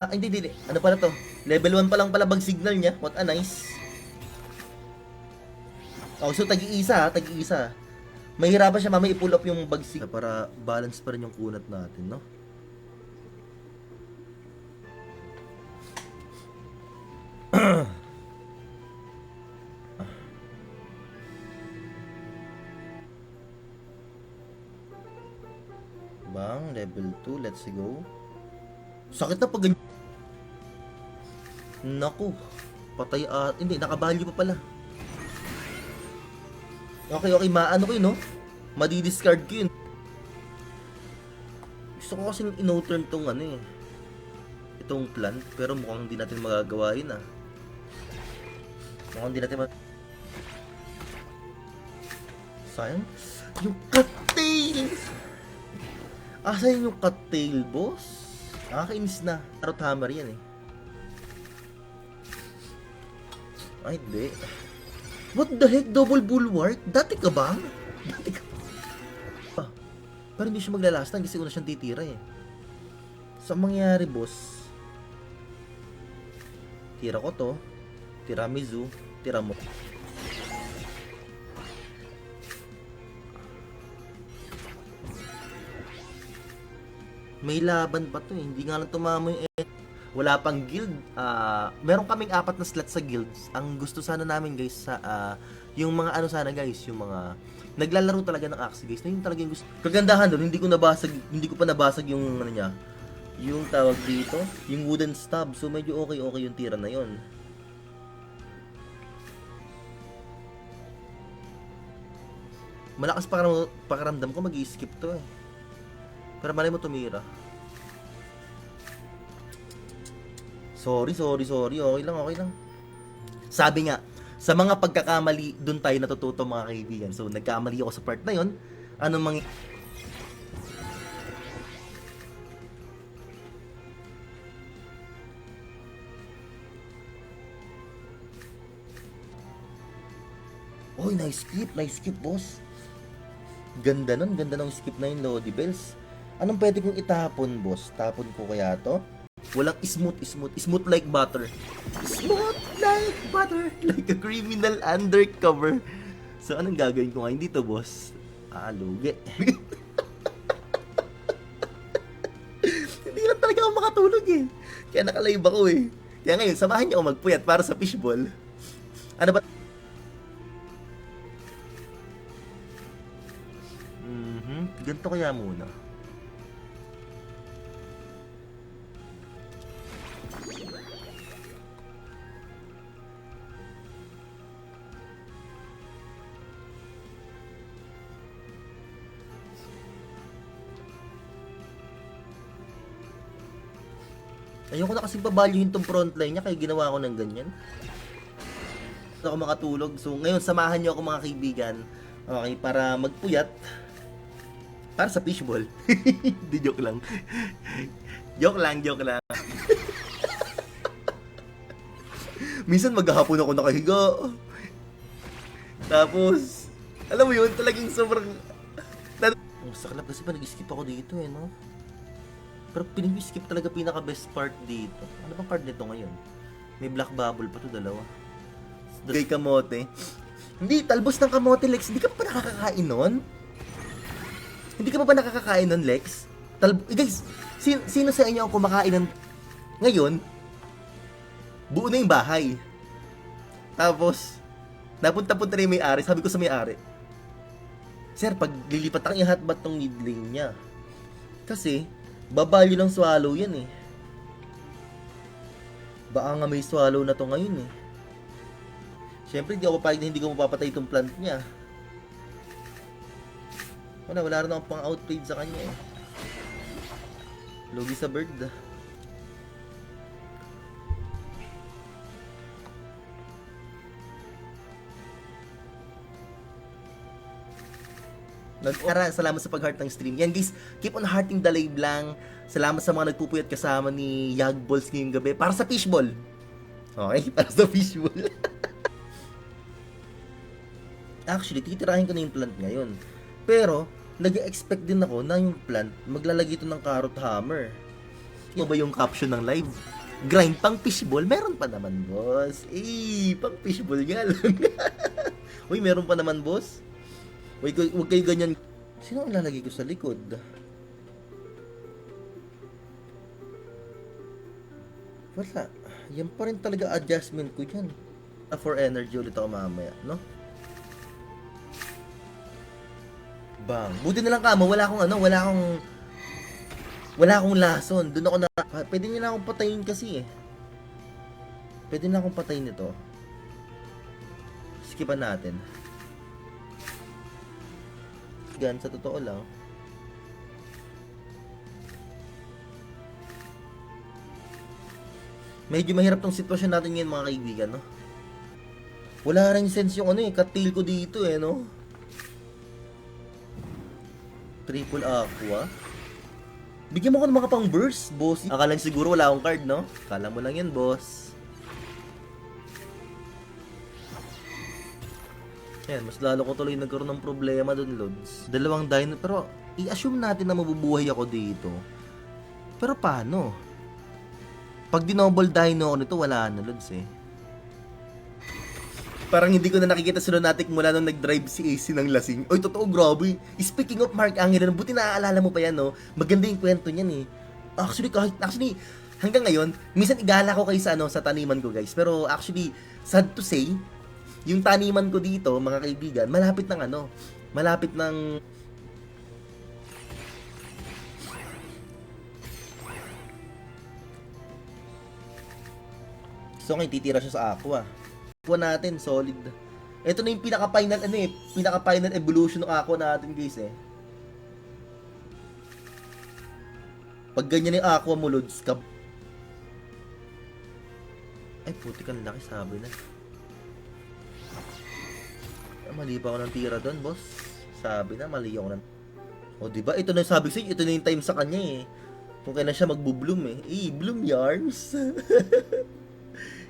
Hindi. Ano pala to? Level 1 pa lang pala bag signal niya. What a nice. Oh, so tag-iisa ha, tag-iisa. Mahirapan siya mamaya i-pull up yung bag signal para balance pa rin yung kunat natin, no? Bang, level 2, let's go. Sakit na pag ganyan. Naku, patay at hindi, nakabalyo pa pala. Okay, maano ko yun, no? Madi-discard ko yun. Gusto ko kasi in-no-turn tong ano eh. Itong plant, pero mukhang hindi natin magagawa yun ah. Mukhang hindi natin sayang. Yung cattail! Asan yung cattail, boss? Nakakainis na. Tarot hammer yan eh. Ay, hindi. What the heck? Double bulwark? Dati ka ba? Dati ka ba? Pero hindi siya maglalastan kasi una siyang titira eh. So, ang mangyayari, boss? Tira ko to. Tiramisu. Tira mo. May laban pa to eh. Hindi nga lang tumama yung wala pang guild. Meron kaming 4 na slots sa guilds. Ang gusto sana namin guys sa yung mga ano sana guys, yung mga naglalaro talaga ng Axe guys. Na yun talaga yung gusto. Kagandahan doon, hindi ko pa nabasag yung ano niya. Yung tawag dito, yung wooden stab. So medyo okay yung tira na yon. Malakas pakaramdam ko mag-i-skip to eh. Pero malay mo tumira. Sorry. Okay lang. Sabi nga, sa mga pagkakamali, dun tayo natututo mga kaibigan. So, nagkamali ako sa part na yon. Anong Oy, nice skip, boss. Ganda ng skip na yun, Lodi Bells. Anong pwede kong itapon, boss? Tapon ko kaya to? Walang smooth like butter. Smooth like butter, like a criminal undercover. So, anong gagawin ko ngayon dito, boss? Lugi. Hindi lang talaga ako makatulog eh. Kaya nakalive ako eh. Kaya ngayon, samahan niyo ako magpuyat para sa fishball. Ano ba? Ganito kaya muna. Ayoko na kasi babalyuhin tong frontline niya kaya ginawa ko ng ganyan. Ako makatulog. So ngayon samahan niyo ako mga kaibigan. Okay, para magpuyat. Para sa fishball. Di joke lang. joke lang. Minsan maghahapon ako nakahiga. Tapos, alam mo yun, talagang sobrang... Saklap kasi pa nag-skip ako dito eh, no? Pero pinag-skip talaga pinaka-best part dito. Ano bang card nito ngayon? May black bubble pa to, dalawa. Kay kamote. Hindi, talbos ng kamote, Lex. Hindi ka pa nakakakain nun? Hindi ka pa nakakakain nun, Lex? Guys, sino sa inyo ang kumakain ng... Ngayon, buo na yung bahay. Tapos, napunta-punta na yung may-ari. Sabi ko sa may-ari, Sir, pag lilipat ang i-hotbat tong mid lane niya. Kasi, babalyo ng swallow yan eh. Baka nga may swallow na to ngayon eh. Siyempre, hindi ko mapapatay itong plant niya. Wala rin akong pang-outpaid sa kanya eh. Lugi sa bird. Salamat sa pag-heart ng stream. Yan guys, keep on hearting the live lang. Salamat sa mga nagpupuyat kasama ni Yagballs ngayong gabi. Para sa fishball. Okay, para sa fishball. Actually, titirahin ko na yung plant ngayon. Pero, nag-expect din ako na yung plant maglalagay ito ng carrot hammer. Ano ba yung caption ng live? Grind pang fishball? Meron pa naman, boss. Pang fishball nga lang. Uy, meron pa naman, boss. Huwag kayo ganyan. Sino ang lalagay ko sa likod? Wala. Yan pa rin talaga adjustment ko dyan. For energy ulit ako mamaya, no? Bang. Buti na lang kamo, wala akong lason. Doon ako na, pwede niyo na akong patayin kasi eh. Pwede na akong patayin ito. Skipan natin. Gan, sa totoo lang. Medyo mahirap tong sitwasyon natin ngayon mga kaibigan, no? Wala rin sense yung katil ko dito eh, no? Triple aqua. Bigyan mo ko ng mga pang burst, boss. Akala niyo siguro wala akong card, no? Akala mo lang yan, boss. Yan, mas lalo ko tuloy nagkaroon ng problema dun, Lods. Dalawang dino, pero i-assume natin na mabubuhay ako dito. Pero paano? Pag dinoble dino ako nito, wala na, Lods eh. Parang hindi ko na nakikita si Lunatic mula nung nag-drive si AC ng lasing. Oy, totoo, grabe. Speaking of Mark Angelo, buti naaalala mo pa yan, no? Maganda yung kwento niyan eh. Actually, hanggang ngayon, minsan igala ko kayo sa taniman ko, guys. Pero actually, sad to say, yung taniman ko dito, mga kaibigan, malapit ng so ngayon titira siya sa aqua. Aqua natin, solid. Ito na yung pinaka-final evolution ng aqua natin, guys eh. Pag ganyan yung aqua mo, Lods, ay, putik ang laki, sabi na. Mali pa ako ng tira doon, boss. Sabi na, mali ako ng... O, diba? Ito na yung sabi sa'yo, ito na yung time sa kanya eh. Kung kailan siya magbo-bloom eh. Bloom yarns.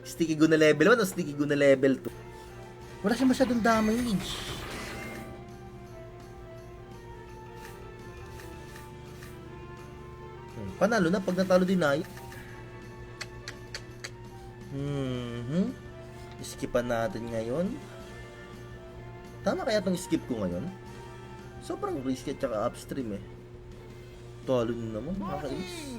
Sticky Goo na level 1 o Sticky Goo na level 2? Wala siya masyadong damage. Panalo na pag natalo din na. Skipan natin ngayon. Tama kaya itong skip ko ngayon? Sobrang risky at saka upstream eh. Talo nyo naman, nakakainis.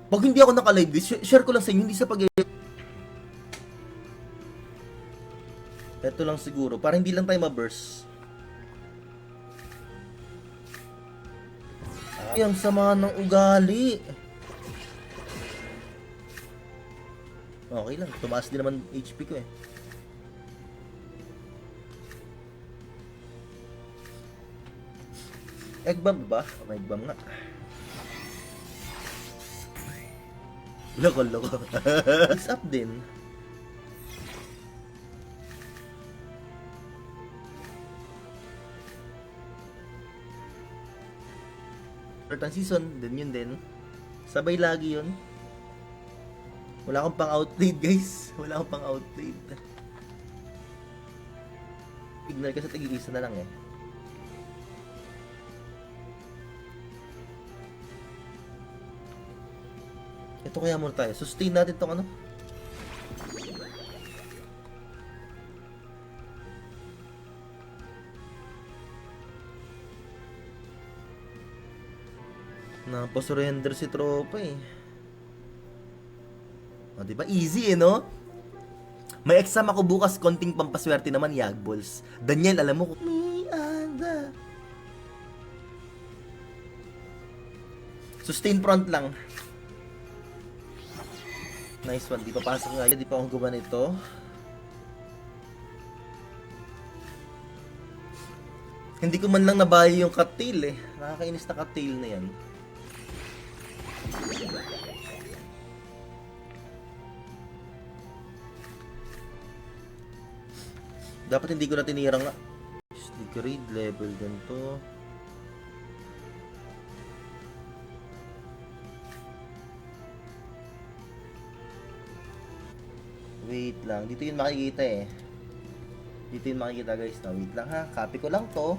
Pag hindi ako naka-live this, share ko lang sa inyo, hindi sa ito lang siguro, para hindi lang tayo ma-burst. Ay, ang sama ng ugali. Okay lang, tumaas din naman HP ko eh. Egg bomb ba? May egg bomb nga. Loko. Is up din. Certain season, din yun din. Sabay lagi yun. Wala akong pang outplayed, guys. Wala akong pang outplayed. Ignore kasi tig-isa na lang eh. Ito kaya muna tayo. Sustain natin tong ano. Napasurrender si tropa eh. O, diba? Easy eh, no? May exam ako bukas, konting pampaswerte naman, Yagballs. Daniel, alam mo, me and the... Sustain front lang. Nice one, di pa pasok nga. Di pa akong gumawa nito. Hindi ko man lang nabayo yung cattail eh. Nakakainis na cattail na yan. Dapat hindi ko na tinira nga. Stick read level ganito. Wait lang, dito yun makikita eh. Dito yun makikita guys na. Wait lang ha, copy ko lang to.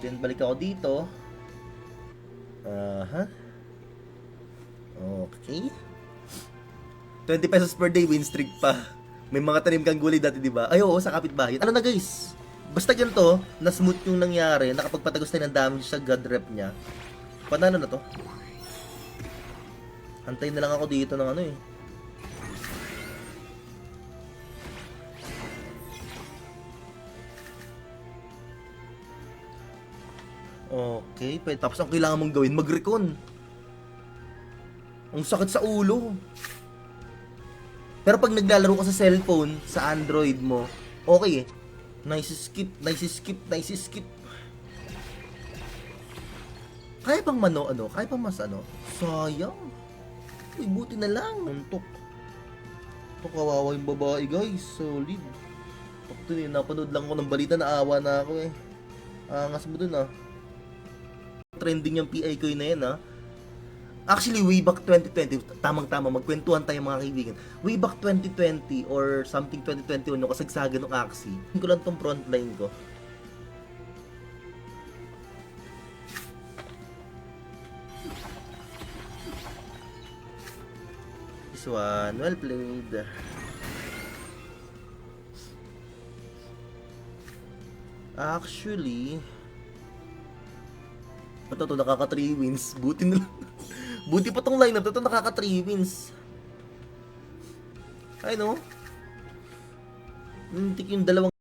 Then balik ako dito. Aha. Okay. 20 pesos per day, win streak pa. May mga tanim kang gulay dati, di ba? Ay, oo, sa kapitbahay. Ano na, guys? Basta ganito, na smooth yung nangyari, nakapagpatagos tayo ng damage sa god rep niya. Panalo na to. Antayin na lang ako dito ng ano eh. Okay, tapos ang kailangan mong gawin, mag-recon. Ang sakit sa ulo. Pero pag naglalaro ka sa cellphone, sa Android mo, okay eh. Nice skip, nice skip, nice skip. Kaya pang kaya pang mas sayang. Uy, buti na lang. Untok. Ito kawawa yung babae, guys. Solid. Ito eh, napanood lang ko ng balita, naawa na ako eh. Angas mo dun ah. Trending yung PI ko yun na yan ah. Actually, way back 2020, tamang-tama, magkwentuhan tayo mga kaibigan. Way back 2020 or something 2021, yung kasagsagan ng Axie. Hindi ko lang tong frontline ko. This one, well played. Actually, ito nakaka 3 wins. Buti na lang. Buti pa tong lineup ito nakaka 3 wins. Ay no. Tik yung dalawang